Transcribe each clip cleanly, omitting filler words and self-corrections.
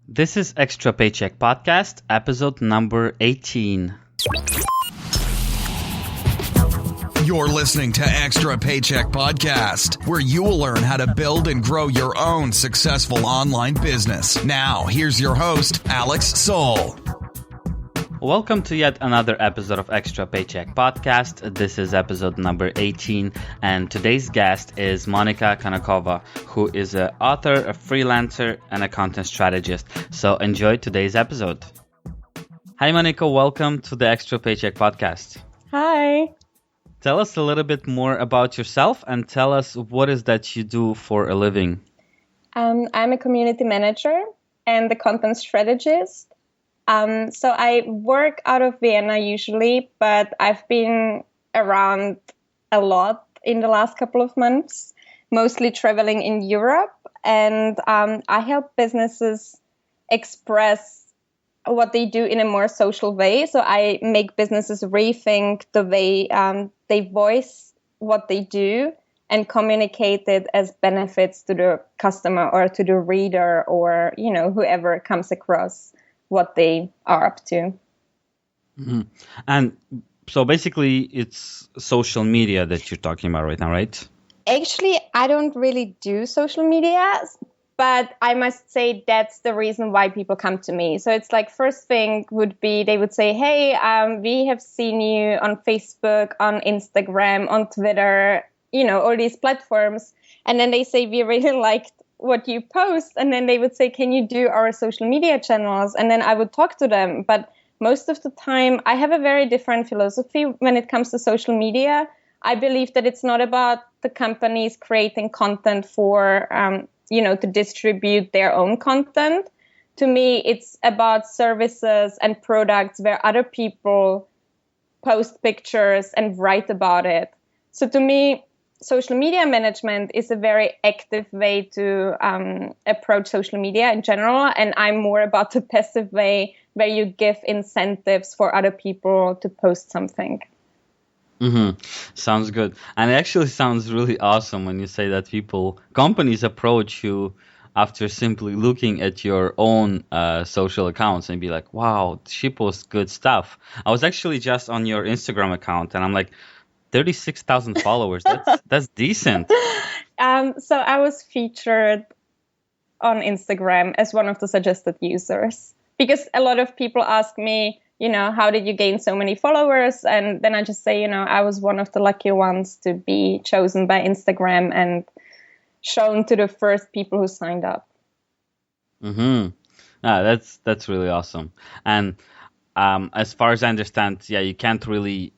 This is Extra Paycheck Podcast, episode number 18. You're listening to Extra Paycheck Podcast, where you will learn how to build and grow your own successful online business. Now, here's your host, Alex Soul. Welcome to yet another episode of Extra Paycheck Podcast. This is episode number 18, and today's guest is Monika Kanokova, who is an author, a freelancer, and a content strategist. So enjoy today's episode. Hi, Monika. Welcome to the Extra Paycheck Podcast. Hi. Tell us a little bit more about yourself and tell us what is that you do for a living. I'm a community manager and the content strategist. So I work out of Vienna usually, but I've been around a lot in the last couple of months, mostly traveling in Europe. And I help businesses express what they do in a more social way. So I make businesses rethink the way they voice what they do and communicate it as benefits to the customer or to the reader or, whoever comes across what they are up to. Mm-hmm. And so basically it's social media that you're talking about right now, right? Actually, I don't really do social media, but I must say that's the reason why people come to me. So it's like first thing would be they would say, hey, we have seen you on Facebook, on Instagram, on Twitter, all these platforms. And then they say, we really liked what you post, and then they would say, can you do our social media channels? And then I would talk to them. But most of the time I have a very different philosophy when it comes to social media. I believe that it's not about the companies creating content for to distribute their own content. To me, it's about services and products where other people post pictures and write about it. So to me, social media management is a very active way to approach social media in general. And I'm more about the passive way where you give incentives for other people to post something. Mm-hmm. Sounds good. And it actually sounds really awesome when you say that companies approach you after simply looking at your own social accounts and be like, wow, she posts good stuff. I was actually just on your Instagram account and I'm like, 36,000 followers. That's decent. So I was featured on Instagram as one of the suggested users because a lot of people ask me, how did you gain so many followers? And then I just say, I was one of the lucky ones to be chosen by Instagram and shown to the first people who signed up. Mm-hmm. That's really awesome. And as far as I understand, you can't really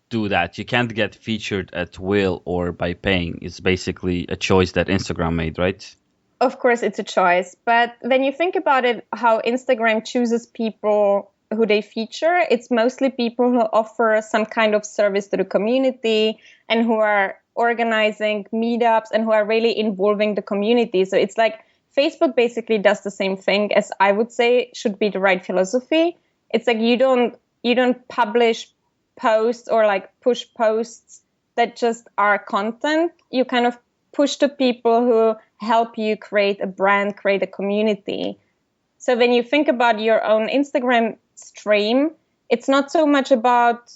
do that. You can't get featured at will or by paying. It's basically a choice that Instagram made, right? Of course, it's a choice. But when you think about it, how Instagram chooses people who they feature, it's mostly people who offer some kind of service to the community and who are organizing meetups and who are really involving the community. So it's like Facebook basically does the same thing as I would say should be the right philosophy. It's like you don't publish posts or like push posts that just are content. You kind of push the people who help you create a brand, create a community. So when you think about your own Instagram stream, it's not so much about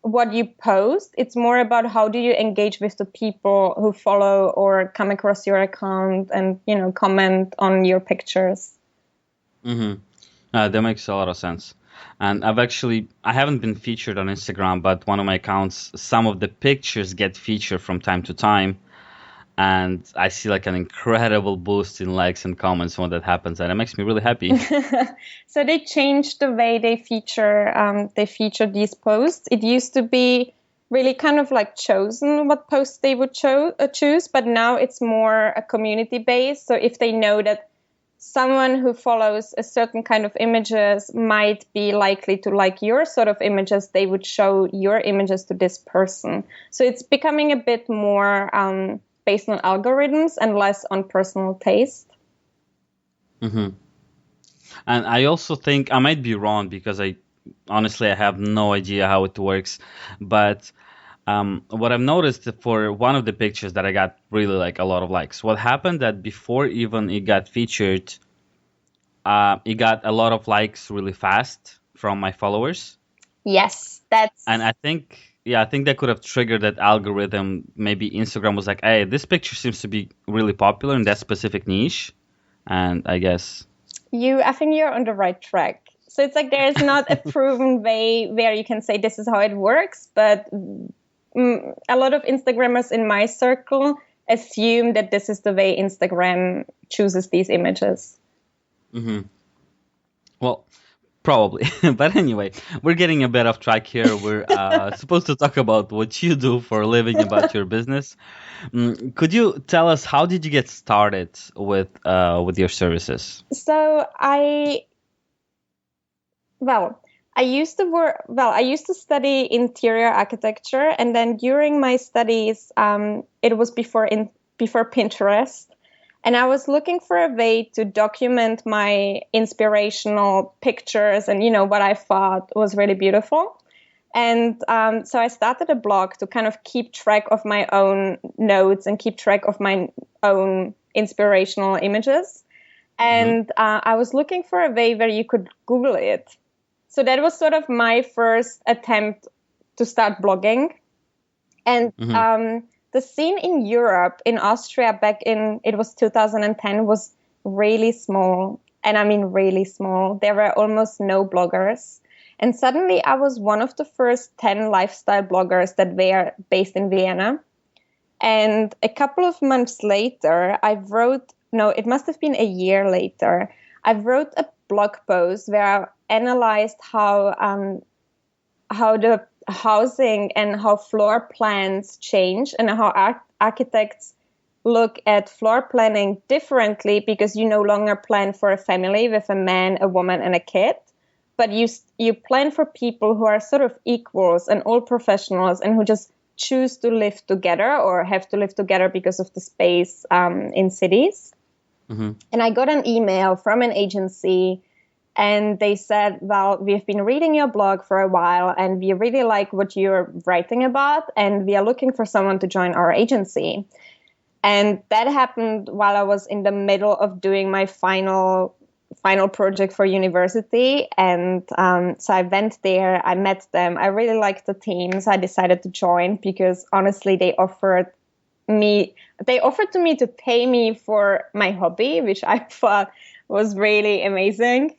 what you post. It's more about how do you engage with the people who follow or come across your account and, comment on your pictures. Mm-hmm. That makes a lot of sense. And I haven't been featured on Instagram, but one of my accounts, some of the pictures get featured from time to time. And I see like an incredible boost in likes and comments when that happens. And it makes me really happy. So they changed the way they feature these posts. It used to be really kind of like chosen what posts they would choose. But now it's more a community based. So if they know that someone who follows a certain kind of images might be likely to like your sort of images, they would show your images to this person. So it's becoming a bit more based on algorithms and less on personal taste. Mm-hmm. And I also think, I might be wrong because I have no idea how it works, but what I've noticed for one of the pictures that I got really like a lot of likes, what happened that before even it got featured, it got a lot of likes really fast from my followers. Yes, And I think, I think that could have triggered that algorithm. Maybe Instagram was like, hey, this picture seems to be really popular in that specific niche. And I guess. I think you're on the right track. So it's like there's not a proven way where you can say this is how it works, but a lot of Instagrammers in my circle assume that this is the way Instagram chooses these images. Mm-hmm. Well, probably. But anyway, we're getting a bit off track here. We're supposed to talk about what you do for a living, about your business. Could you tell us, how did you get started with your services? So I used to study interior architecture, and then during my studies, it was before Pinterest, and I was looking for a way to document my inspirational pictures and what I thought was really beautiful. And so I started a blog to kind of keep track of my own notes and keep track of my own inspirational images. And I was looking for a way where you could Google it. So that was sort of my first attempt to start blogging. And the scene in Europe, in Austria, it was 2010, was really small. And I mean really small. There were almost no bloggers. And suddenly I was one of the first 10 lifestyle bloggers that were based in Vienna. And a couple of months later, it must have been a year later, I wrote a blog post where I analyzed how the housing and how floor plans change and how architects look at floor planning differently, because you no longer plan for a family with a man, a woman, and a kid, but you plan for people who are sort of equals and all professionals and who just choose to live together or have to live together because of the space in cities. And I got an email from an agency, and they said, well, we've been reading your blog for a while and we really like what you're writing about, and we are looking for someone to join our agency. And that happened while I was in the middle of doing my final project for university. And so I went there, I met them, I really liked the team, so I decided to join, because honestly, they offered to me to pay me for my hobby, which I thought was really amazing.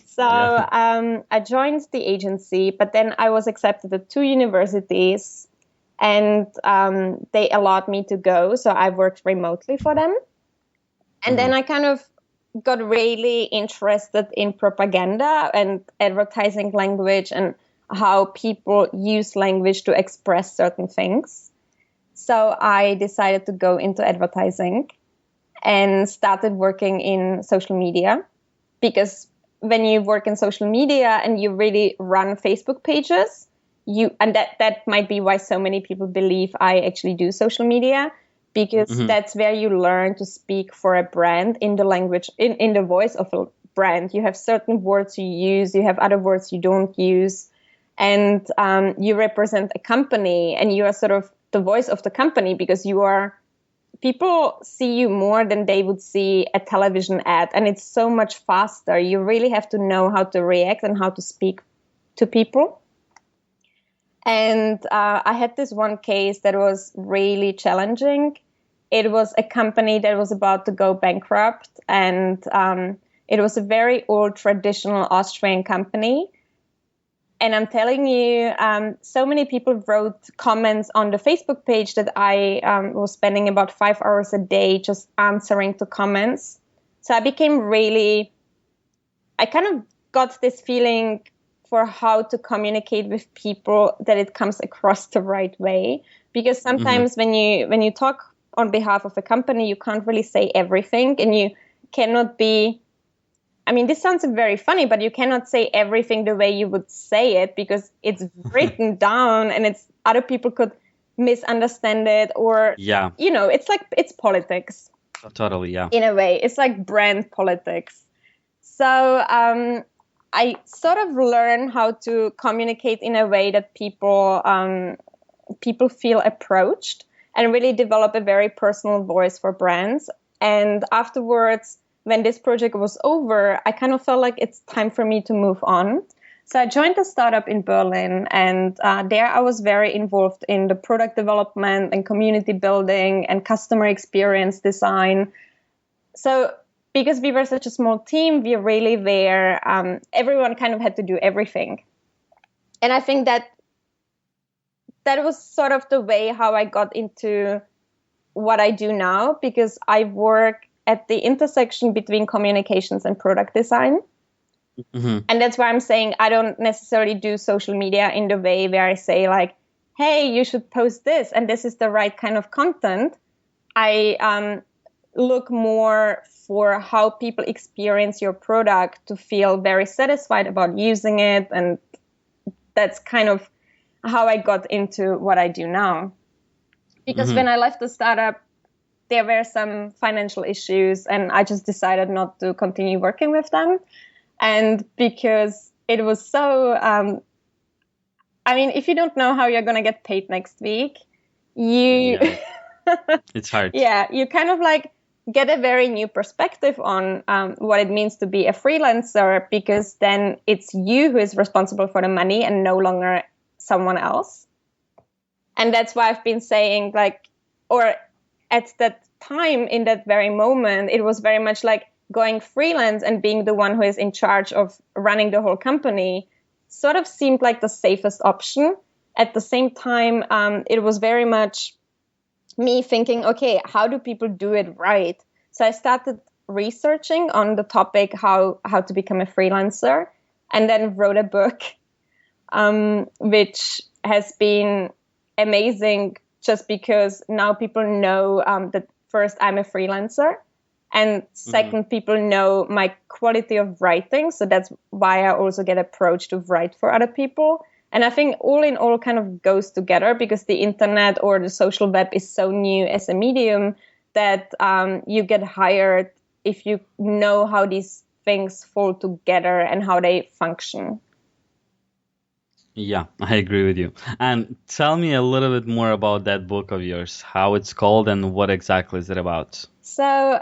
So I joined the agency, but then I was accepted at 2 universities, and they allowed me to go. So I worked remotely for them. And then I kind of got really interested in propaganda and advertising language and how people use language to express certain things. So I decided to go into advertising and started working in social media, because when you work in social media and you really run Facebook pages, and that might be why so many people believe I actually do social media, because that's where you learn to speak for a brand in the language, in the voice of a brand. You have certain words you use, you have other words you don't use, and you represent a company, and you are sort of the voice of the company, because people see you more than they would see a television ad, and it's so much faster. You really have to know how to react and how to speak to people. And I had this one case that was really challenging. It was a company that was about to go bankrupt, and it was a very old traditional Austrian company. And I'm telling you, so many people wrote comments on the Facebook page that I was spending about 5 hours a day just answering to comments. So I kind of got this feeling for how to communicate with people, that it comes across the right way. Because sometimes when you talk on behalf of a company, you can't really say everything, and you cannot be, I mean, this sounds very funny, but you cannot say everything the way you would say it, because it's written down and other people could misunderstand it, or, it's politics. Totally, yeah. In a way, it's like brand politics. So I sort of learned how to communicate in a way that people feel approached, and really develop a very personal voice for brands. And afterwards, when this project was over, I kind of felt like it's time for me to move on. So I joined a startup in Berlin, and there I was very involved in the product development and community building and customer experience design. So because we were such a small team, we really were, everyone kind of had to do everything. And I think that was sort of the way how I got into what I do now, because I work at the intersection between communications and product design. Mm-hmm. And that's why I'm saying I don't necessarily do social media in the way where I say like, hey, you should post this and this is the right kind of content. I look more for how people experience your product to feel very satisfied about using it. And that's kind of how I got into what I do now. Because when I left the startup, there were some financial issues and I just decided not to continue working with them. And because it was so, if you don't know how you're going to get paid next week, it's hard. Yeah, you kind of like get a very new perspective on what it means to be a freelancer, because then it's you who is responsible for the money and no longer someone else. And that's why I've been saying at that time, in that very moment, it was very much like going freelance and being the one who is in charge of running the whole company sort of seemed like the safest option. At the same time, it was very much me thinking, okay, how do people do it right? So I started researching on the topic how to become a freelancer, and then wrote a book, which has been amazing just because now people know that first I'm a freelancer, and second, people know my quality of writing. So that's why I also get approached to write for other people. And I think all in all kind of goes together, because the internet or the social web is so new as a medium that you get hired if you know how these things fall together and how they function. Yeah, I agree with you. And tell me a little bit more about that book of yours, how it's called and what exactly is it about? So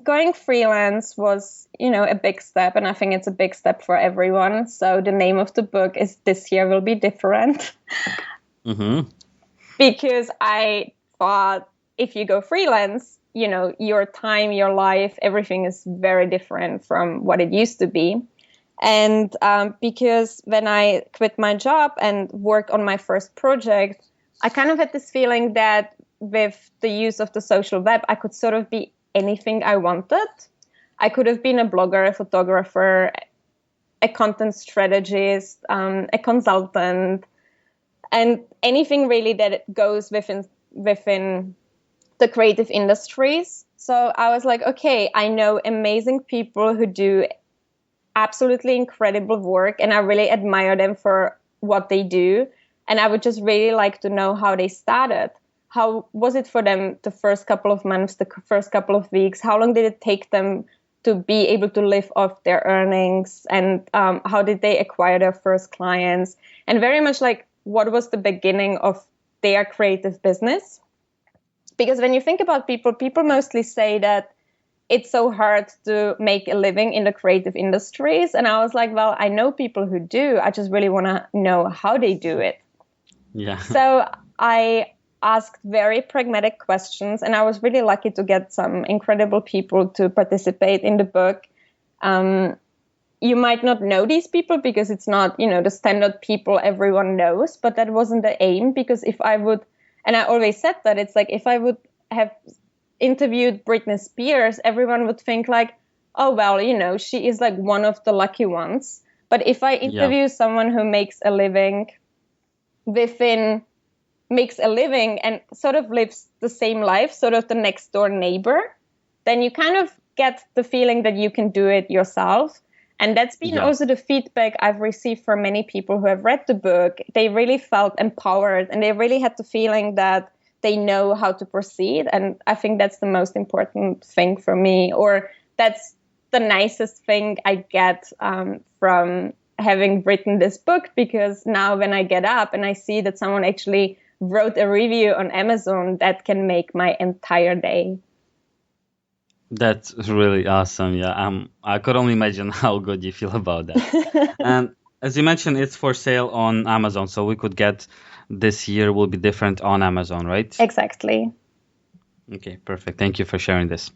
going freelance was, a big step, and I think it's a big step for everyone. So the name of the book is This Year Will Be Different. Because I thought if you go freelance, your time, your life, everything is very different from what it used to be. And because when I quit my job and worked on my first project, I kind of had this feeling that with the use of the social web, I could sort of be anything I wanted. I could have been a blogger, a photographer, a content strategist, a consultant, and anything really that goes within the creative industries. So I was like, okay, I know amazing people who do absolutely incredible work, and I really admire them for what they do. And I would just really like to know how they started. How was it for them the first couple of months, the first couple of weeks? How long did it take them to be able to live off their earnings? And how did they acquire their first clients? And very much like, what was the beginning of their creative business? Because when you think about people mostly say that it's so hard to make a living in the creative industries. And I was like, well, I know people who do. I just really want to know how they do it. Yeah. So I asked very pragmatic questions, and I was really lucky to get some incredible people to participate in the book. You might not know these people because it's not, the standard people everyone knows, but that wasn't the aim. Because if I would, and I always said that, it's like if I would have interviewed Britney Spears, everyone would think like, oh, well, she is like one of the lucky ones. But if I interview someone who makes a living and sort of lives the same life, sort of the next door neighbor, then you kind of get the feeling that you can do it yourself. And that's been also the feedback I've received from many people who have read the book. They really felt empowered, and they really had the feeling that they know how to proceed. And I think that's the most important thing for me, or that's the nicest thing I get from having written this book, because now when I get up and I see that someone actually wrote a review on Amazon, that can make my entire day. That's really awesome. Yeah, I could only imagine how good you feel about that. And as you mentioned, it's for sale on Amazon, so we could get this year will be different on Amazon, right? Exactly. Okay, perfect. Thank you for sharing this.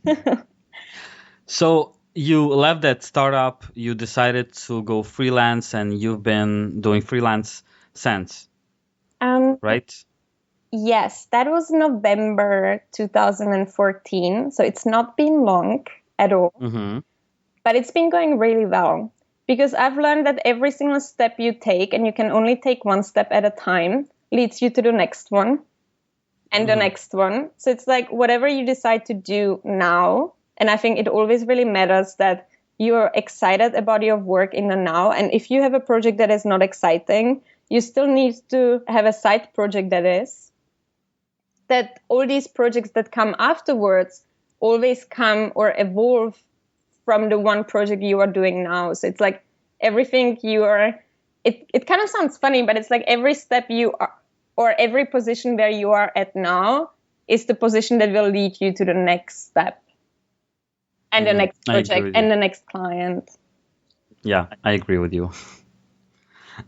So you left that startup, you decided to go freelance, and you've been doing freelance since, Um, right? yes, that was November 2014. So it's not been long at all, Mm-hmm. but it's been going really well because I've learned that every single step you take, and you can only take one step at a time, leads you to the next one and the next one. So it's like whatever you decide to do now. And I think it always really matters that you're excited about your work in the now. And if you have a project that is not exciting, you still need to have a side project that is. That all these projects that come afterwards always come or evolve from the one project you are doing now. So it's like everything you are, it kind of sounds funny, but it's like every step you are, or every position where you are at now is the position that will lead you to the next step and the next I agree project with and you. the next client. Yeah, I agree with you.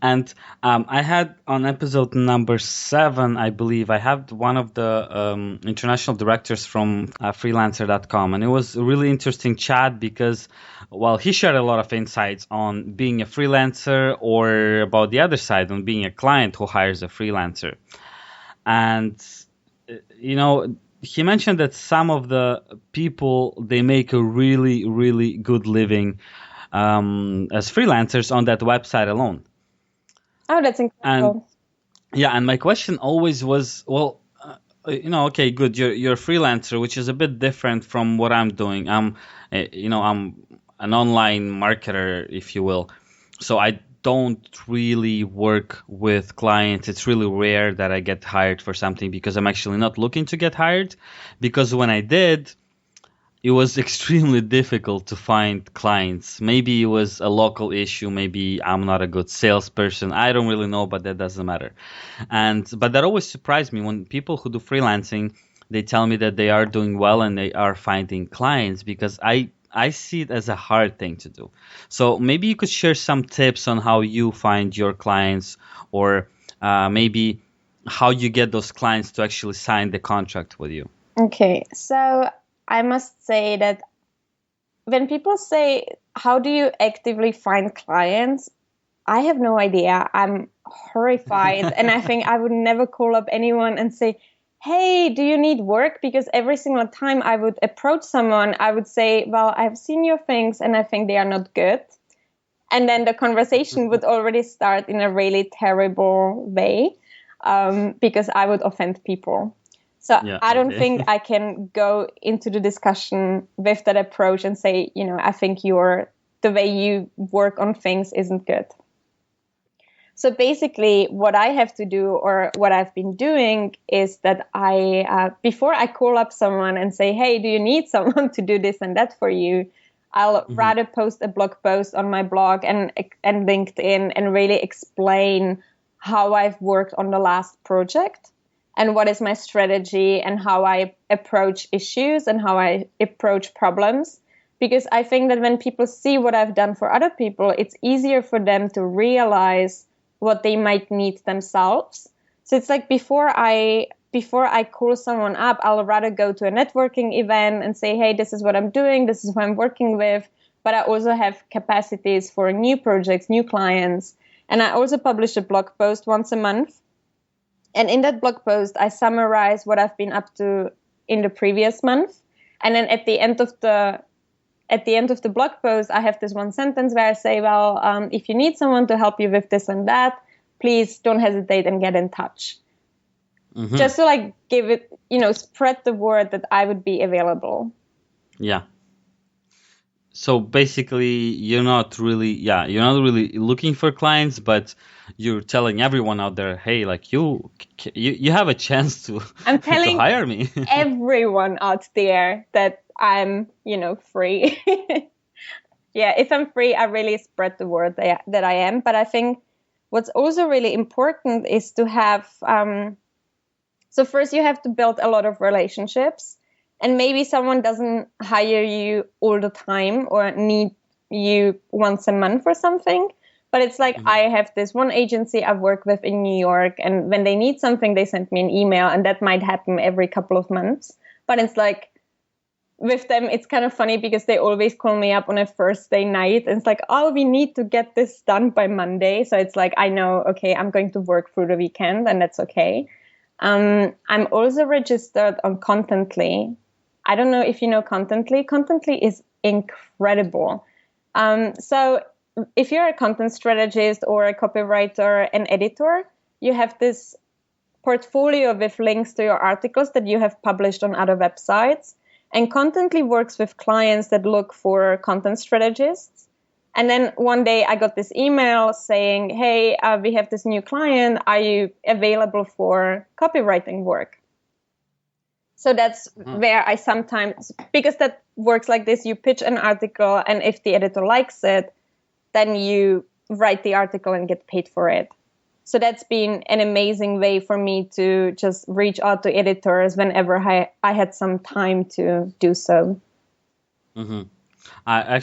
And I had on episode number 7, I believe, I had one of the international directors from freelancer.com. And it was a really interesting chat because, well, he shared a lot of insights on being a freelancer or about the other side, on being a client who hires a freelancer. And, he mentioned that some of the people, they make a really, really good living as freelancers on that website alone. Oh, that's And incredible. yeah, and my question always was, well, okay, good, you're a freelancer, which is a bit different from what I'm doing. I'm an online marketer, if you will. So I don't really work with clients. It's really rare that I get hired for something because I'm actually not looking to get hired. Because when I did, it was extremely difficult to find clients. Maybe it was a local issue. Maybe I'm not a good salesperson. I don't really know, but that doesn't matter. But that always surprised me when people who do freelancing, they tell me that they are doing well and they are finding clients, because I see it as a hard thing to do. So maybe you could share some tips on how you find your clients, or maybe how you get those clients to actually sign the contract with you. Okay, so I must say that when people say, how do you actively find clients? I have no idea. I'm horrified. And I think I would never call up anyone and say, hey, do you need work? Because every single time I would approach someone, I would say, well, I've seen your things and I think they are not good. And then the conversation would already start in a really terrible way, because I would offend people. So Yeah, I don't okay. think I can go into the discussion with that approach and say, I think the way you work on things isn't good. So basically what I have to do, or what I've been doing, is that before I call up someone and say, hey, do you need someone to do this and that for you? I'll rather post a blog post on my blog and LinkedIn and really explain how I've worked on the last project and what is my strategy and how I approach issues and how I approach problems. Because I think that when people see what I've done for other people, it's easier for them to realize what they might need themselves. So it's like before I call someone up, I'll rather go to a networking event and say, hey, this is what I'm doing, this is who I'm working with. But I also have capacities for new projects, new clients. And I also publish a blog post once a month. And in that blog post, I summarize what I've been up to in the previous month. And then at the end of the blog post, I have this one sentence where I say, well, if you need someone to help you with this and that, please don't hesitate and get in touch. Just to give it, spread the word that I would be available. Yeah. So basically, you're not really looking for clients, but you're telling everyone out there, hey, like you have a chance to I'm to telling hire me. everyone out there that I'm, free. Yeah, if I'm free, I really spread the word that I am. But I think what's also really important is to have, so first you have to build a lot of relationships. And maybe someone doesn't hire you all the time or need you once a month or something. But it's like, I have this one agency I work with in New York, and when they need something, they send me an email, and that might happen every couple of months. But it's like, with them, it's kind of funny because they always call me up on a Thursday night, and it's like, oh, we need to get this done by Monday. So it's like, I know, okay, I'm going to work through the weekend, and that's okay. I'm also registered on Contently. I don't know if you know Contently. Contently is incredible. So if you're a content strategist or a copywriter and editor, you have this portfolio with links to your articles that you have published on other websites. And Contently works with clients that look for content strategists. And then one day I got this email saying, hey, we have this new client. Are you available for copywriting work? So that's where I sometimes, because that works like this, you pitch an article, and if the editor likes it, then you write the article and get paid for it. So that's been an amazing way for me to just reach out to editors whenever I had some time to do so. Mm-hmm. I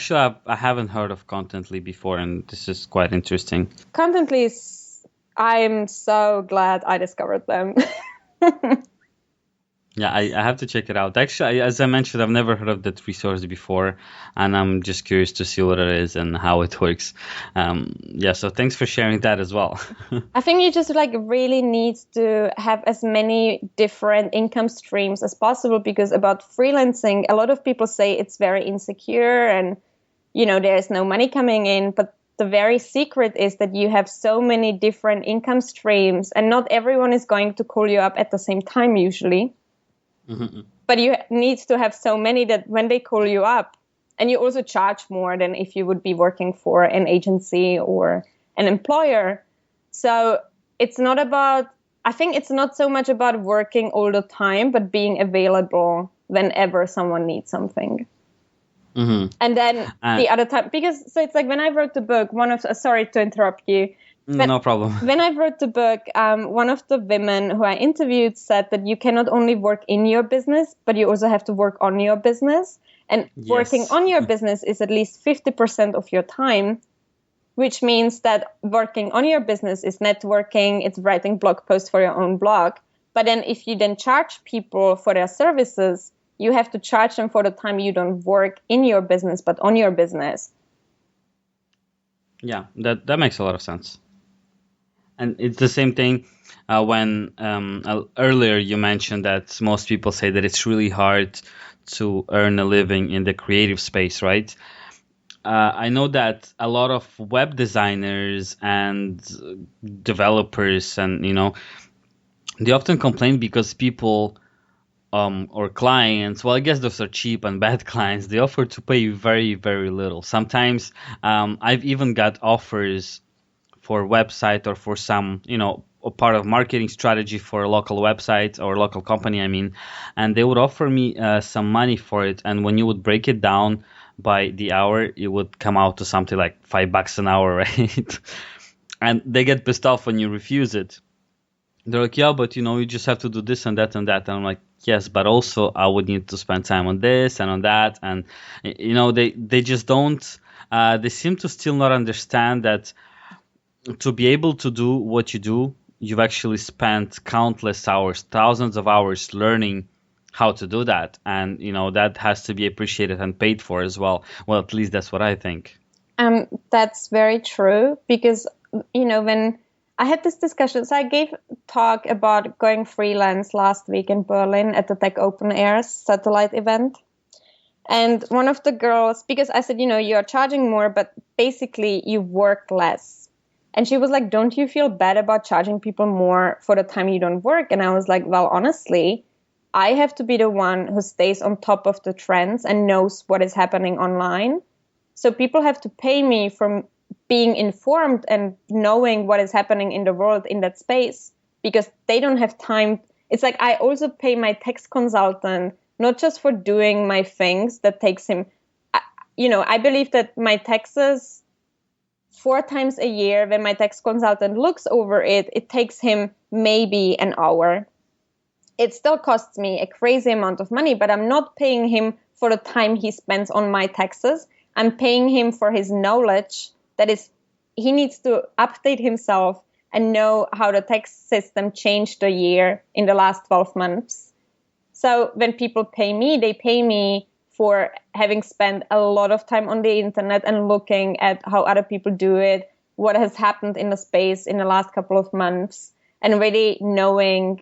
haven't heard of Contently before, and this is quite interesting. Contently is, I'm so glad I discovered them. Yeah, I have to check it out. Actually, as I mentioned, I've never heard of that resource before, and I'm just curious to see what it is and how it works. So thanks for sharing that as well. I think you just really need to have as many different income streams as possible, because about freelancing, a lot of people say it's very insecure and, there's no money coming in. But the very secret is that you have so many different income streams, and not everyone is going to call you up at the same time usually. Mm-hmm. But you need to have so many that when they call you up, and you also charge more than if you would be working for an agency or an employer. So it's not about, I think it's not so much about working all the time, but being available whenever someone needs something. Mm-hmm. And then the other time, because so it's like when I wrote the book, sorry to interrupt you. No problem. When I wrote the book, one of the women who I interviewed said that you cannot only work in your business, but you also have to work on your business. And working on your business is at least 50% of your time, which means that working on your business is networking, it's writing blog posts for your own blog. But then if you then charge people for their services, you have to charge them for the time you don't work in your business, but on your business. Yeah, that makes a lot of sense. And it's the same thing when earlier you mentioned that most people say that it's really hard to earn a living in the creative space, right? I know that a lot of web designers and developers and, they often complain because people or clients, well, I guess those are cheap and bad clients, they offer to pay very, very little. Sometimes I've even got offers for a website or for some, a part of marketing strategy for a local website or local company, and they would offer me some money for it. And when you would break it down by the hour, it would come out to something like $5 an hour, right? And they get pissed off when you refuse it. They're like, yeah, but you just have to do this and that and that. And I'm like, yes, but also I would need to spend time on this and on that. And, they just don't, they seem to still not understand that to be able to do what you do, you've actually spent countless hours, thousands of hours learning how to do that. And, that has to be appreciated and paid for as well. Well, at least that's what I think. That's very true, because, when I had this discussion, so I gave a talk about going freelance last week in Berlin at the Tech Open Air's satellite event. And one of the girls, because I said, you're charging more, but basically you work less. And she was like, don't you feel bad about charging people more for the time you don't work? And I was like, well, honestly, I have to be the one who stays on top of the trends and knows what is happening online. So people have to pay me for being informed and knowing what is happening in the world in that space, because they don't have time. It's like I also pay my tax consultant, not just for doing my things that takes him, I believe that my taxes 4 times a year, when my tax consultant looks over it, it takes him maybe an hour. it still costs me a crazy amount of money, but I'm not paying him for the time he spends on my taxes. I'm paying him for his knowledge that is, he needs to update himself and know how the tax system changed a year in the last 12 months. So when people pay me, they pay me for having spent a lot of time on the internet and looking at how other people do it, what has happened in the space in the last couple of months, and really knowing,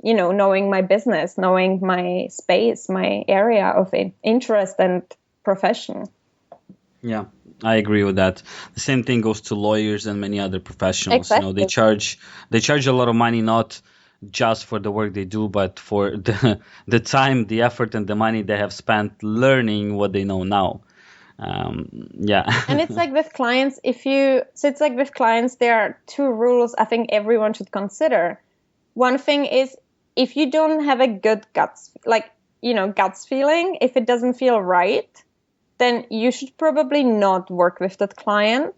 knowing my business, knowing my space, my area of interest and profession. Yeah, I agree with that. The same thing goes to lawyers and many other professionals. Exactly. They charge a lot of money, not just for the work they do, but for the time, the effort, and the money they have spent learning what they know now. Yeah. And it's like with clients, there are two rules I think everyone should consider. One thing is, if you don't have a good guts feeling, if it doesn't feel right, then you should probably not work with that client.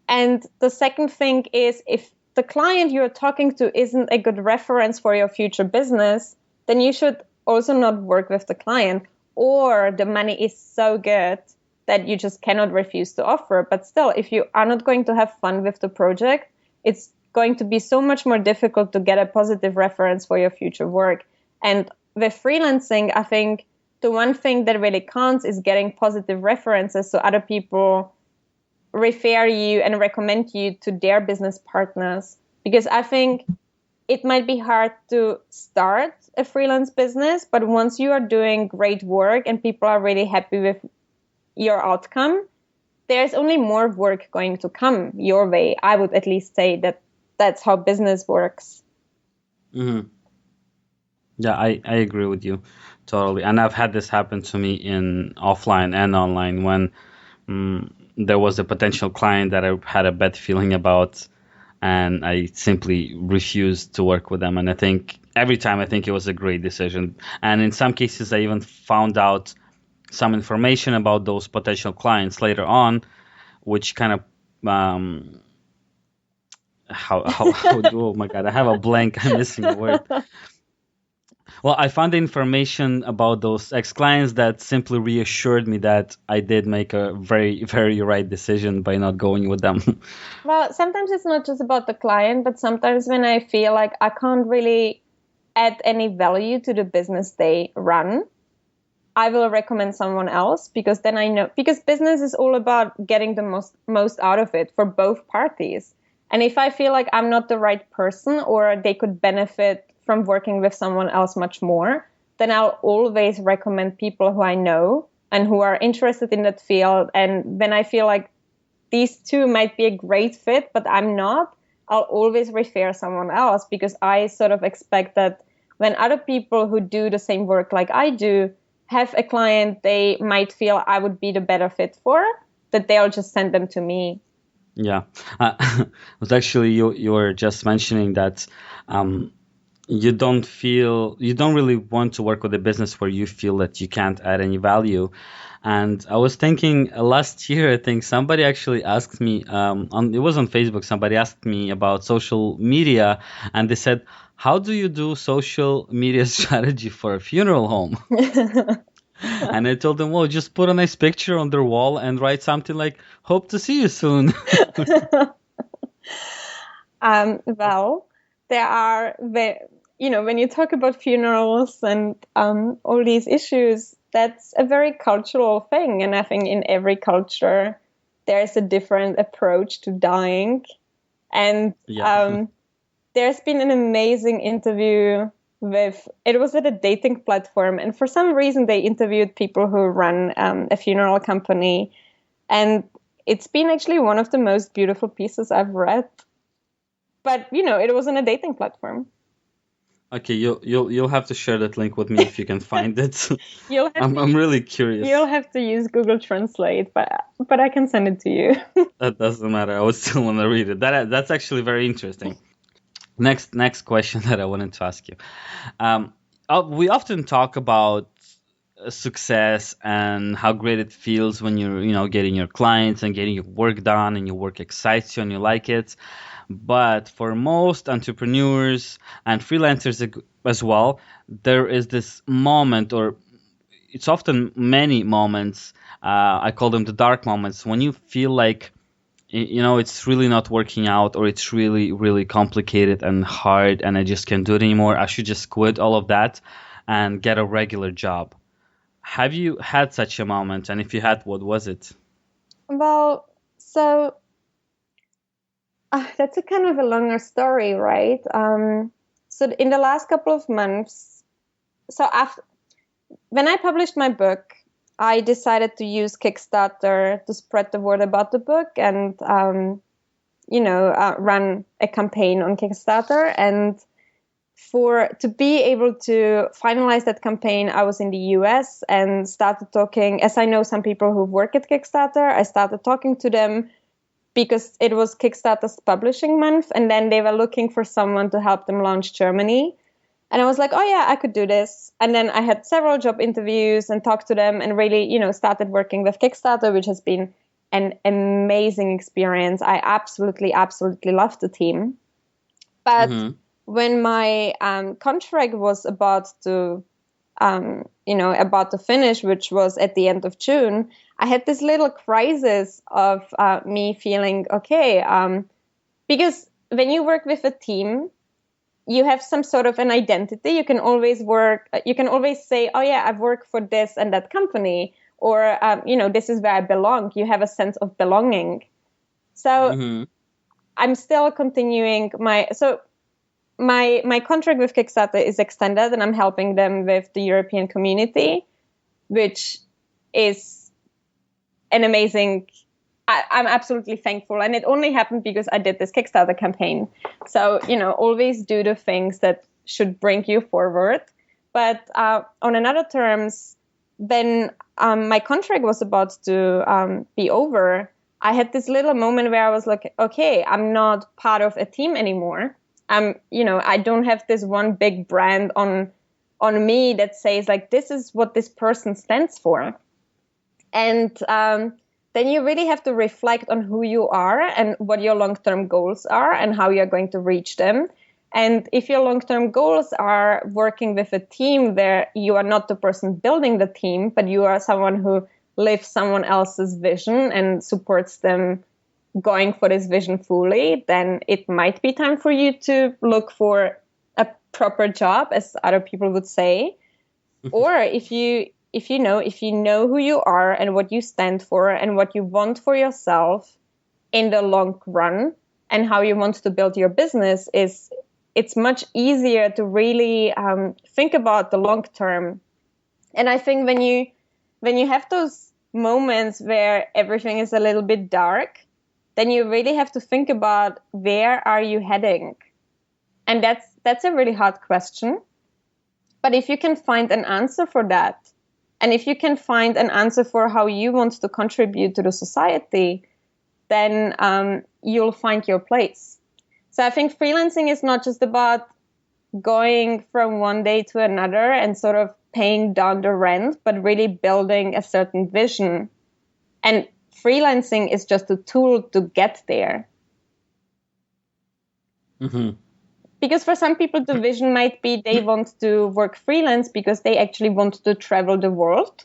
And the second thing is, if the client you're talking to isn't a good reference for your future business, then you should also not work with the client, or the money is so good that you just cannot refuse to offer. But still, if you are not going to have fun with the project, it's going to be so much more difficult to get a positive reference for your future work. And with freelancing, I think the one thing that really counts is getting positive references, so other people refer you and recommend you to their business partners. Because I think it might be hard to start a freelance business, but once you are doing great work and people are really happy with your outcome, there's only more work going to come your way. I would at least say that that's how business works. Mm-hmm. Yeah, I agree with you totally. And I've had this happen to me in offline and online when there was a potential client that I had a bad feeling about, and I simply refused to work with them. And I think every time it was a great decision. And in some cases, I even found out some information about those potential clients later on, which kind of oh my God, I have a blank. I'm missing a word. Well, I found the information about those ex-clients that simply reassured me that I did make a very, very right decision by not going with them. Well, sometimes it's not just about the client, but sometimes when I feel like I can't really add any value to the business they run, I will recommend someone else, because then I know, because business is all about getting the most out of it for both parties. And if I feel like I'm not the right person, or they could benefit from working with someone else much more, then I'll always recommend people who I know and who are interested in that field. And when I feel like these two might be a great fit, but I'm not, I'll always refer someone else, because I sort of expect that when other people who do the same work like I do have a client they might feel I would be the better fit for, that they'll just send them to me. Yeah. It was actually, you were just mentioning that you don't really want to work with a business where you feel that you can't add any value. And I was thinking last year, I think somebody actually asked me, it was on Facebook, somebody asked me about social media, and they said, how do you do social media strategy for a funeral home? And I told them, well, just put a nice picture on their wall and write something like, hope to see you soon. Well, there are, when you talk about funerals and all these issues, that's a very cultural thing. And I think in every culture, there's a different approach to dying. And there's been an amazing interview it was at a dating platform. And for some reason, they interviewed people who run a funeral company. And it's been actually one of the most beautiful pieces I've read. But, it was on a dating platform. Okay, you'll have to share that link with me if you can find it. I'm really curious. You'll have to use Google Translate, but I can send it to you. That doesn't matter. I would still want to read it. That's actually very interesting. Next question that I wanted to ask you. We often talk about success and how great it feels when you're, getting your clients and getting your work done and your work excites you and you like it. But for most entrepreneurs and freelancers as well, there is this moment, or it's often many moments, I call them the dark moments, when you feel like, it's really not working out, or it's really, really complicated and hard, and I just can't do it anymore. I should just quit all of that and get a regular job. Have you had such a moment? And if you had, what was it? Well, so that's a kind of a longer story, right? So in the last couple of months, when I published my book, I decided to use Kickstarter to spread the word about the book and, run a campaign on Kickstarter. And to be able to finalize that campaign, I was in the US and started talking, as I know some people who work at Kickstarter, I started talking to them because it was Kickstarter's publishing month, and then they were looking for someone to help them launch Germany. And I was like, oh yeah, I could do this. And then I had several job interviews and talked to them and really, started working with Kickstarter, which has been an amazing experience. I absolutely, absolutely love the team. But when my contract was about to finish, which was at the end of June, I had this little crisis of me feeling, okay, because when you work with a team, you have some sort of an identity. You can always say, oh yeah, I've worked for this and that company, or, this is where I belong. You have a sense of belonging. So I'm still continuing my contract with Kickstarter is extended, and I'm helping them with the European community, which is an amazing. I'm absolutely thankful, and it only happened because I did this Kickstarter campaign. So always do the things that should bring you forward. But on another terms, when my contract was about to be over, I had this little moment where I was like, okay, I'm not part of a team anymore. I don't have this one big brand on me that says like, this is what this person stands for. And then you really have to reflect on who you are and what your long-term goals are and how you're going to reach them. And if your long-term goals are working with a team where you are not the person building the team, but you are someone who lives someone else's vision and supports them going for this vision fully, then it might be time for you to look for a proper job, as other people would say. Or if you know who you are and what you stand for and what you want for yourself in the long run and how you want to build your business, it's much easier to really think about the long term. And I think when you have those moments where everything is a little bit dark, then you really have to think about where are you heading? And that's a really hard question. But if you can find an answer for that, and if you can find an answer for how you want to contribute to the society, then you'll find your place. So I think freelancing is not just about going from one day to another and sort of paying down the rent, but really building a certain vision. And freelancing is just a tool to get there. Because for some people, the vision might be they want to work freelance because they actually want to travel the world.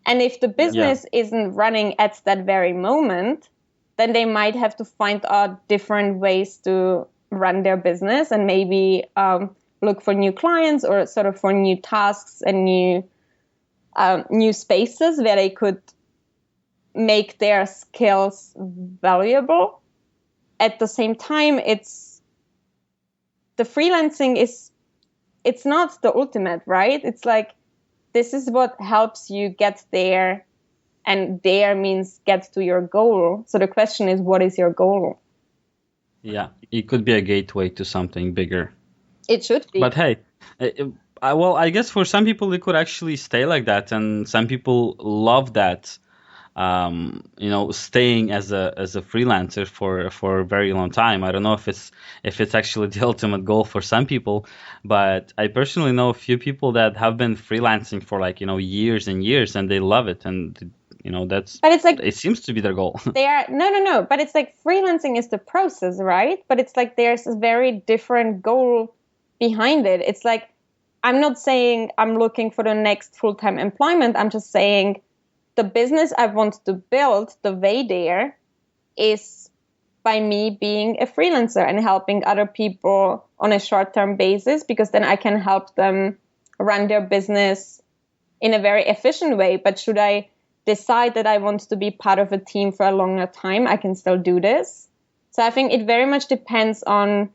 And if the business isn't running at that very moment, then they might have to find out different ways to run their business and maybe look for new clients or sort of for new tasks and new spaces where they could make their skills valuable. At the same time, the freelancing it's not the ultimate, right? It's like, this is what helps you get there, and there means get to your goal. So the question is, what is your goal? Yeah, it could be a gateway to something bigger. It should be. But hey, I guess for some people it could actually stay like that, and some people love that. staying as a freelancer for a very long time. I don't know if it's actually the ultimate goal for some people, but I personally know a few people that have been freelancing for years and years, and they love it, and that's. But it's like it seems to be their goal. they are no. But it's like freelancing is the process, right? But it's like there's a very different goal behind it. It's like I'm not saying I'm looking for the next full-time employment. I'm just saying the business I want to build, the way there, is by me being a freelancer and helping other people on a short-term basis, because then I can help them run their business in a very efficient way. But should I decide that I want to be part of a team for a longer time, I can still do this. So I think it very much depends on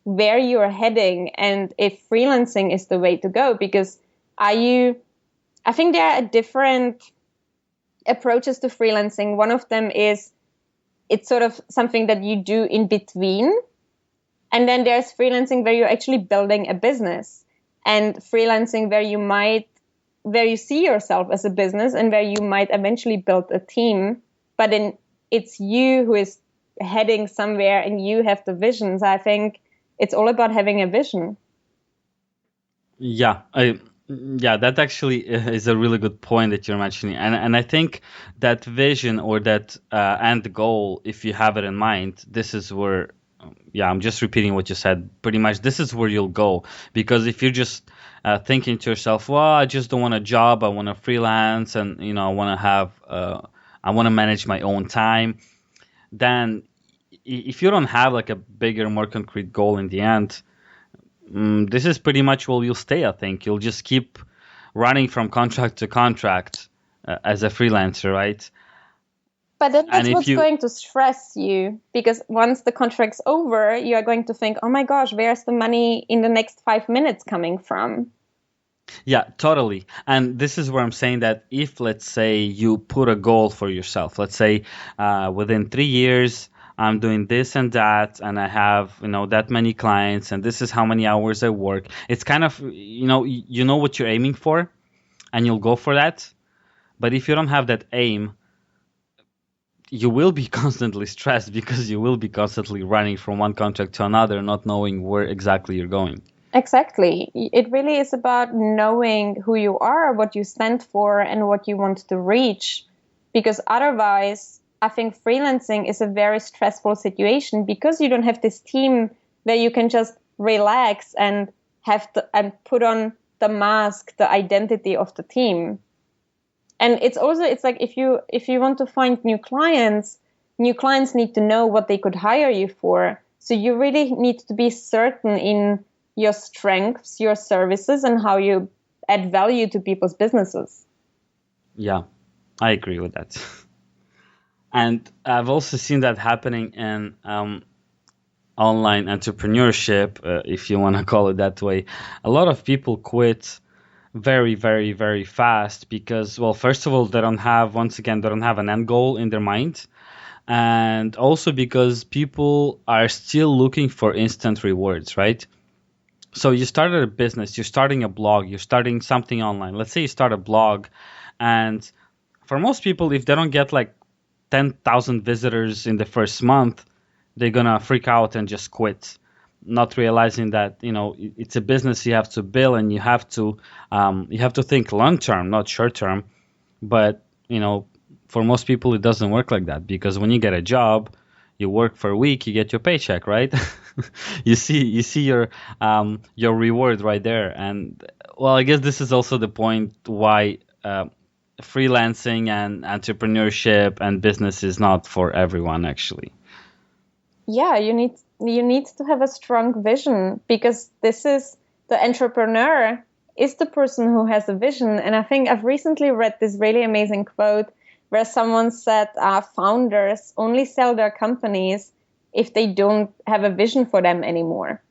where you're heading and if freelancing is the way to go. Because I think there are different approaches to freelancing. One of them is it's sort of something that you do in between. And then there's freelancing where you're actually building a business, and freelancing where you see yourself as a business and where you might eventually build a team, but then it's you who is heading somewhere and you have the vision. So I think it's all about having a vision. Yeah, that actually is a really good point that you're mentioning, and I think that vision or that end goal, if you have it in mind, this is where, I'm just repeating what you said. Pretty much, this is where you'll go, because if you're just thinking to yourself, well, I just don't want a job, I want to freelance, and I want to manage my own time, then if you don't have like a bigger, more concrete goal in the end, this is pretty much where you'll stay. I think you'll just keep running from contract to contract as a freelancer, right? But that's what's going to stress you, because once the contract's over, you are going to think, oh my gosh, where's the money in the next 5 minutes coming from? Yeah, totally. And this is where I'm saying that if, let's say, you put a goal for yourself, let's say within 3 years, I'm doing this and that, and I have, that many clients, and this is how many hours I work. It's kind of, you know what you're aiming for, and you'll go for that. But if you don't have that aim, you will be constantly stressed, because you will be constantly running from one contract to another, not knowing where exactly you're going. Exactly. It really is about knowing who you are, what you stand for, and what you want to reach. Because otherwise, I think freelancing is a very stressful situation, because you don't have this team where you can just relax and and put on the mask, the identity of the team. And it's like if you want to find new clients need to know what they could hire you for. So you really need to be certain in your strengths, your services, and how you add value to people's businesses. Yeah, I agree with that. And I've also seen that happening in online entrepreneurship, if you want to call it that way. A lot of people quit very, very, very fast because, well, first of all, they don't have an end goal in their mind. And also because people are still looking for instant rewards, right? So you started a business, you're starting a blog, you're starting something online. Let's say you start a blog, and for most people, if they don't get like 10,000 visitors in the first month, they're gonna freak out and just quit, not realizing that it's a business you have to build, and you have to think long term, not short term. But for most people, it doesn't work like that, because when you get a job, you work for a week, you get your paycheck, right? you see your reward right there. And well, I guess this is also the point why freelancing and entrepreneurship and business is not for everyone, actually. Yeah, you need to have a strong vision, because this is the entrepreneur is the person who has a vision. And I think I've recently read this really amazing quote where someone said founders only sell their companies if they don't have a vision for them anymore.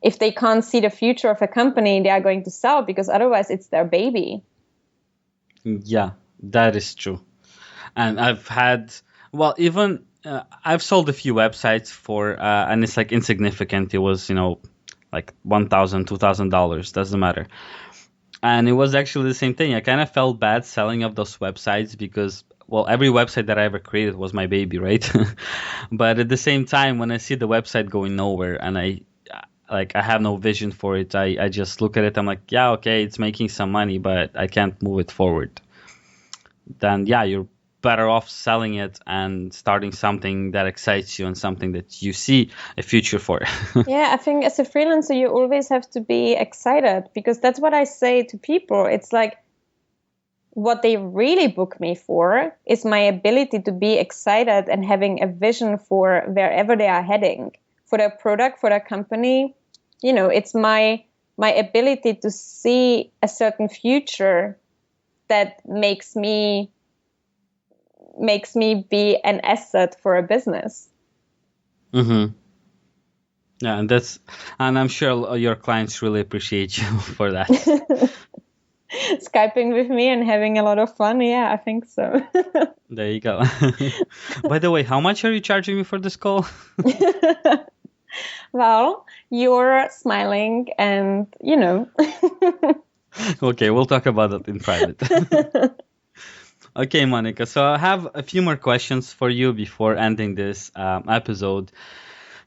If they can't see the future of a company, they are going to sell, because otherwise it's their baby. Yeah, that is true. And I've sold a few websites for, and it's like insignificant. It was, like $1,000, $2,000, doesn't matter. And it was actually the same thing. I kind of felt bad selling off those websites because well, every website that I ever created was my baby, right? But at the same time, when I see the website going nowhere and I have no vision for it, I just look at it. I'm like, yeah, okay, it's making some money, but I can't move it forward. Then yeah, you're better off selling it and starting something that excites you and something that you see a future for. Yeah, I think as a freelancer, you always have to be excited, because that's what I say to people. It's like, what they really book me for is my ability to be excited and having a vision for wherever they are heading, for their product, for their company. It's my ability to see a certain future that makes me be an asset for a business. Mm-hmm. Yeah, and I'm sure your clients really appreciate you for that. Skyping with me and having a lot of fun. Yeah, I think so. There you go. By the way, how much are you charging me for this call? Well, you're smiling and, Okay, we'll talk about that in private. Okay, Monika. So I have a few more questions for you before ending this episode.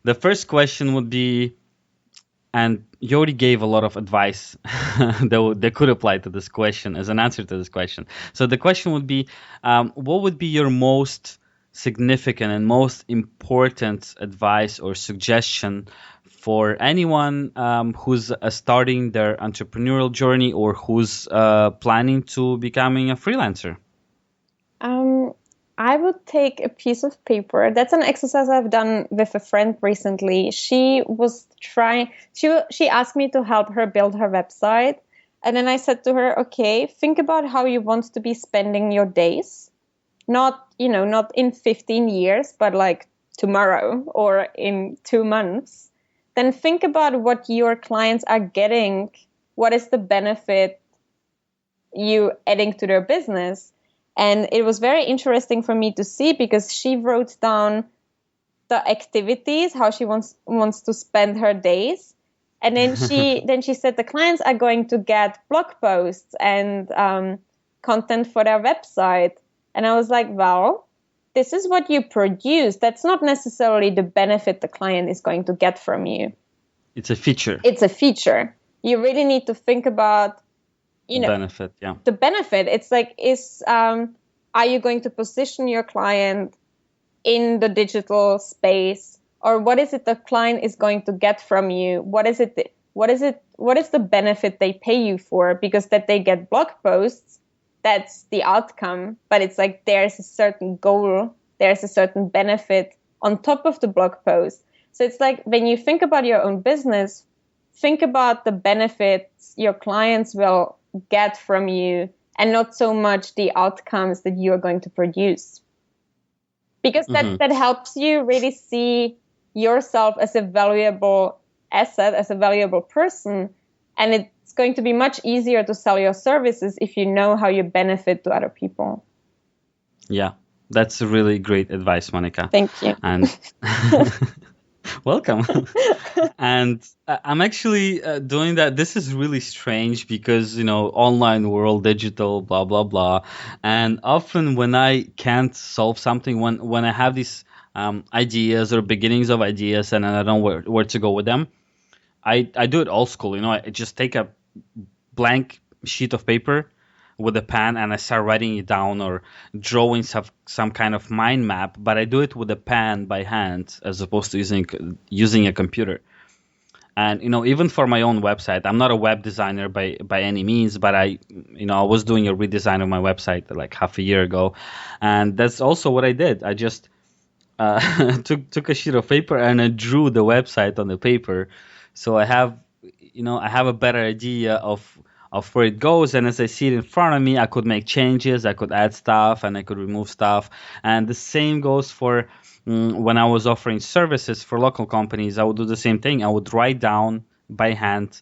The first question would be, and you already gave a lot of advice that could apply to this question as an answer to this question. So the question would be, what would be your most significant and most important advice or suggestion for anyone who's starting their entrepreneurial journey or who's planning to becoming a freelancer? I would take a piece of paper. That's an exercise I've done with a friend recently. She asked me to help her build her website. And then I said to her, okay, think about how you want to be spending your days. Not in 15 years, but like tomorrow or in 2 months. Then think about what your clients are getting. What is the benefit you adding to their business? And it was very interesting for me to see, because she wrote down the activities, how she wants to spend her days. And then she said the clients are going to get blog posts and content for their website. And I was like, well, this is what you produce. That's not necessarily the benefit the client is going to get from you. It's a feature. It's a feature. You really need to think about benefit, yeah. The benefit. It's like, are you going to position your client in the digital space, or what is it the client is going to get from you? What is the benefit they pay you for? Because that they get blog posts, that's the outcome. But it's like, there's a certain goal, there's a certain benefit on top of the blog post. So it's like, when you think about your own business, think about the benefits your clients will get from you, and not so much the outcomes that you are going to produce, because that helps you really see yourself as a valuable asset, as a valuable person. And it's going to be much easier to sell your services if you know how you benefit to other people. Yeah, that's really great advice, Monika. Thank you. And welcome. And I'm actually doing that. This is really strange because, online world, digital, blah, blah, blah. And often when I can't solve something, when I have these ideas or beginnings of ideas and I don't know where to go with them, I do it old school. I just take a blank sheet of paper with a pen and I start writing it down or drawing some kind of mind map, but I do it with a pen by hand as opposed to using a computer. And even for my own website, I'm not a web designer by any means, but I was doing a redesign of my website like half a year ago, and that's also what I did. I just took a sheet of paper and I drew the website on the paper, so I have a better idea of where it goes, and as I see it in front of me, I could make changes, I could add stuff, and I could remove stuff. And the same goes for when I was offering services for local companies. I would do the same thing. I would write down by hand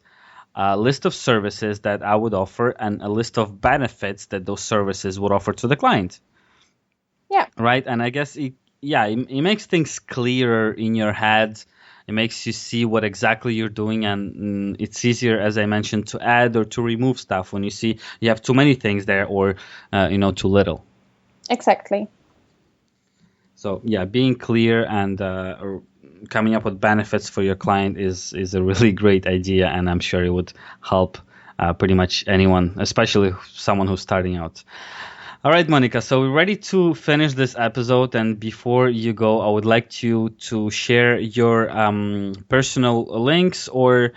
a list of services that I would offer and a list of benefits that those services would offer to the client. Yeah. Right? And I guess it makes things clearer in your head. It makes you see what exactly you're doing, and it's easier, as I mentioned, to add or to remove stuff when you see you have too many things there or too little. Exactly. So yeah, being clear and coming up with benefits for your client is a really great idea, and I'm sure it would help pretty much anyone, especially someone who's starting out. All right, Monika, so we're ready to finish this episode, and before you go, I would like you to share your personal links or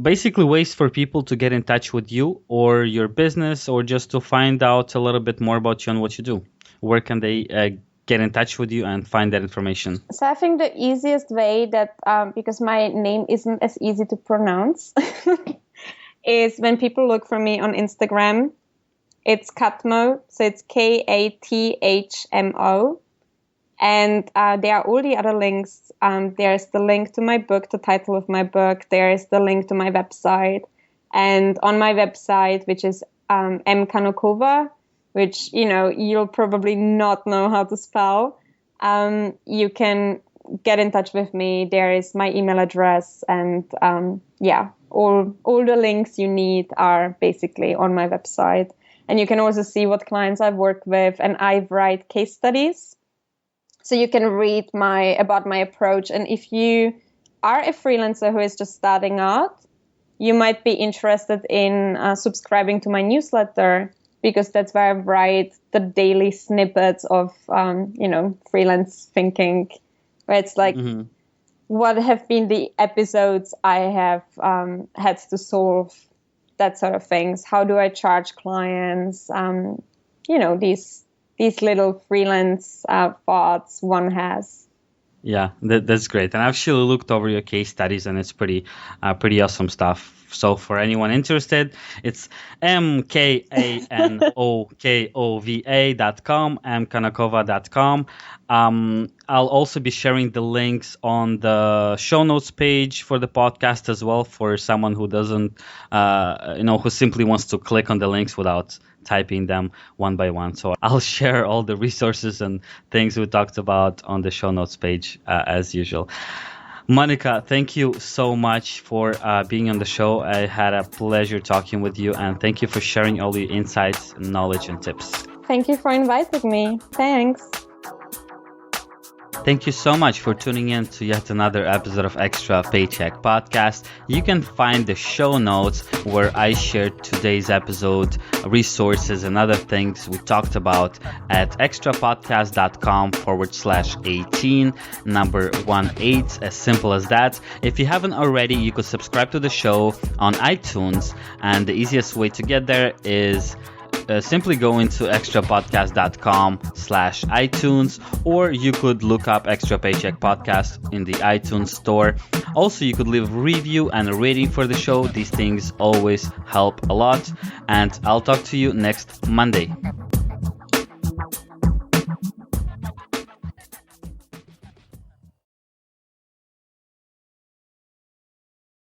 basically ways for people to get in touch with you or your business, or just to find out a little bit more about you and what you do. Where can they get in touch with you and find that information? So I think the easiest way that, because my name isn't as easy to pronounce, is when people look for me on Instagram. It's Katmo, so it's Kathmo. And there are all the other links. There's the link to my book, the title of my book. There is the link to my website. And on my website, which is Kanokova, which, you'll probably not know how to spell, you can get in touch with me. There is my email address. And all the links you need are basically on my website. And you can also see what clients I've worked with, and I write case studies. So you can read about my approach. And if you are a freelancer who is just starting out, you might be interested in subscribing to my newsletter, because that's where I write the daily snippets of, freelance thinking, where it's like, what have been the episodes I have had to solve, that sort of things. How do I charge clients? These little freelance thoughts one has. Yeah, that's great. And I've actually looked over your case studies, and it's pretty awesome stuff. So for anyone interested, it's mkanokova.com, mkanokova.com. I'll also be sharing the links on the show notes page for the podcast as well, for someone who doesn't, who simply wants to click on the links without typing them one by one. So I'll share all the resources and things we talked about on the show notes page as usual. Monika, thank you so much for being on the show. I had a pleasure talking with you, and thank you for sharing all your insights, knowledge, and tips. Thank you for inviting me. Thanks. Thank you so much for tuning in to yet another episode of Extra Paycheck Podcast. You can find the show notes where I shared today's episode, resources and other things we talked about at extrapodcast.com/18, number 18, as simple as that. If you haven't already, you could subscribe to the show on iTunes, and the easiest way to get there is simply go into extrapodcast.com/iTunes, or you could look up Extra Paycheck Podcast in the iTunes store. Also, you could leave a review and a rating for the show. These things always help a lot. And I'll talk to you next Monday.